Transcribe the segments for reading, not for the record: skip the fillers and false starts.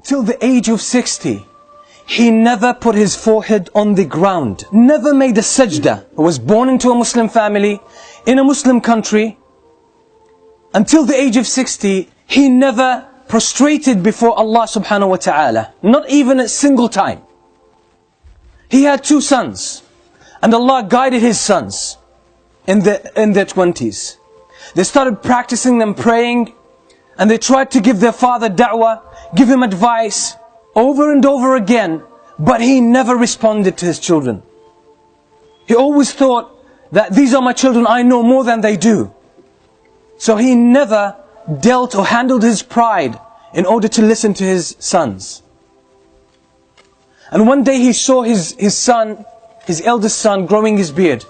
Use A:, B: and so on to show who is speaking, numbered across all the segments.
A: till the age of 60, he never put his forehead on the ground, never made a sajda. He was born into a Muslim family, in a Muslim country. Until the age of 60, he never prostrated before Allah subhanahu wa ta'ala, not even a single time. He had 2 sons, and Allah guided his sons in their 20s. They started practicing them praying, and they tried to give their father da'wah, give him advice, over and over again, but he never responded to his children. He always thought that these are my children, I know more than they do. So he never dealt or handled his pride in order to listen to his sons. And one day he saw his son, his eldest son, growing his beard.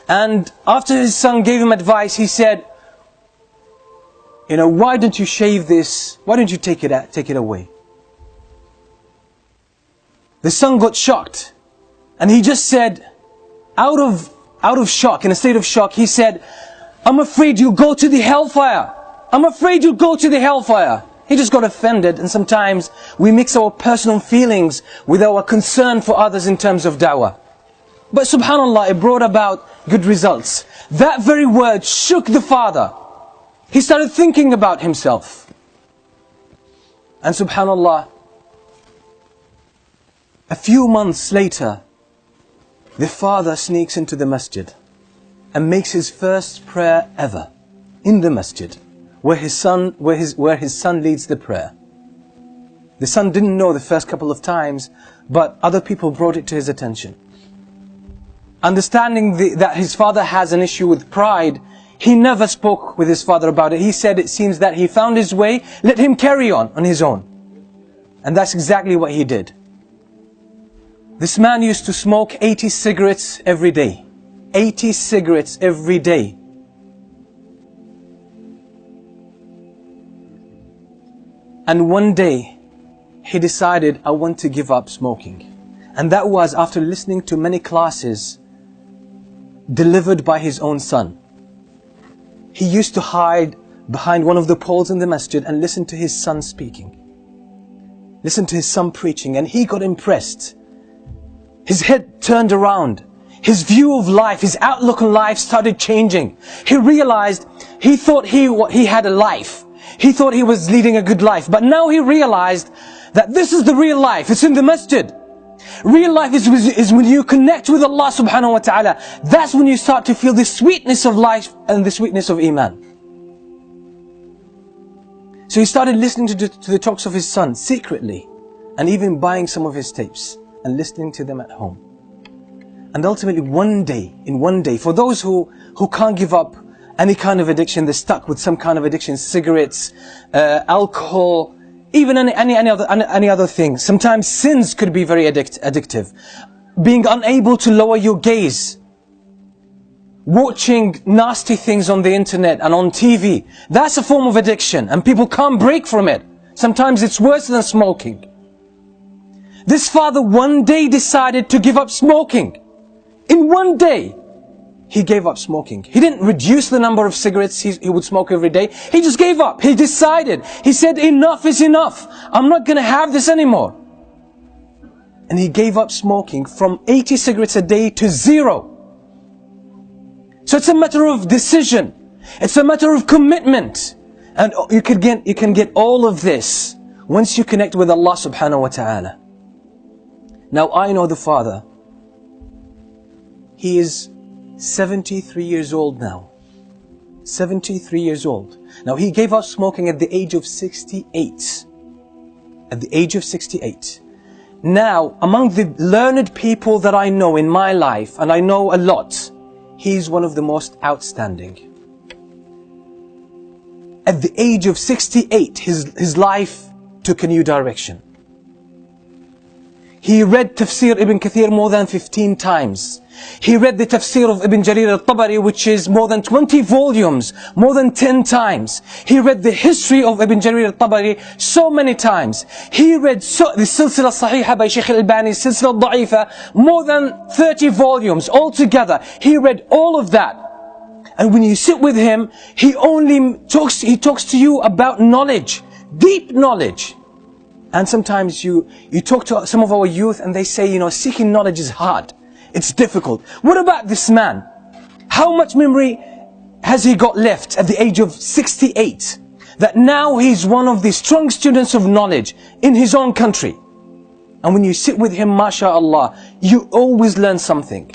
A: And after his son gave him advice, he said, why don't you shave this? Why don't you take it away? The son got shocked, and he just said, out of shock, in a state of shock, he said, I'm afraid you'll go to the hellfire. I'm afraid you'll go to the hellfire. He just got offended, and sometimes we mix our personal feelings with our concern for others in terms of da'wah. But subhanallah, it brought about good results. That very word shook the father. He started thinking about himself. And subhanallah, a few months later, the father sneaks into the masjid and makes his first prayer ever in the masjid, where his son leads the prayer. The son didn't know the first couple of times, but other people brought it to his attention. Understanding that his father has an issue with pride, he never spoke with his father about it. He said, it seems that he found his way, let him carry on his own. And that's exactly what he did. This man used to smoke 80 cigarettes every day. 80 cigarettes every day. And one day, he decided, I want to give up smoking. And that was after listening to many classes delivered by his own son. He used to hide behind one of the poles in the masjid and listen to his son speaking. Listen to his son preaching, and he got impressed. His head turned around. His view of life, his outlook on life started changing. He realized, he thought he had a life. He thought he was leading a good life. But now he realized that this is the real life. It's in the masjid. Real life is when you connect with Allah subhanahu wa ta'ala. That's when you start to feel the sweetness of life and the sweetness of iman. So he started listening to the talks of his son secretly, and even buying some of his tapes and listening to them at home. And ultimately one day, for those who can't give up any kind of addiction, they're stuck with some kind of addiction, cigarettes, alcohol, even any other thing. Sometimes sins could be very addictive. Being unable to lower your gaze. Watching nasty things on the internet and on TV. That's a form of addiction, and people can't break from it. Sometimes it's worse than smoking. This father one day decided to give up smoking. In one day, he gave up smoking. He didn't reduce the number of cigarettes he would smoke every day. He just gave up. He decided. He said, enough is enough. I'm not going to have this anymore. And he gave up smoking from 80 cigarettes a day to 0. So it's a matter of decision. It's a matter of commitment. And you can get all of this once you connect with Allah subhanahu wa ta'ala. Now I know the father. He is 73 years old now. 73 years old. Now he gave up smoking at the age of 68. At the age of 68. Now, among the learned people that I know in my life, and I know a lot, he's one of the most outstanding. At the age of 68, his life took a new direction. He read Tafsir Ibn Kathir more than 15 times. He read the Tafsir of Ibn Jarir al-Tabari, which is more than 20 volumes, more than 10 times. He read the history of Ibn Jarir al-Tabari so many times. He read the Silsila Sahiha by Shaykh al-Albani, Silsila Da'ifa, more than 30 volumes altogether. He read all of that. And when you sit with him, he talks to you about knowledge, deep knowledge. And sometimes you talk to some of our youth and they say, seeking knowledge is hard. It's difficult. What about this man? How much memory has he got left at the age of 68? That now he's one of the strong students of knowledge in his own country. And when you sit with him, mashallah, you always learn something.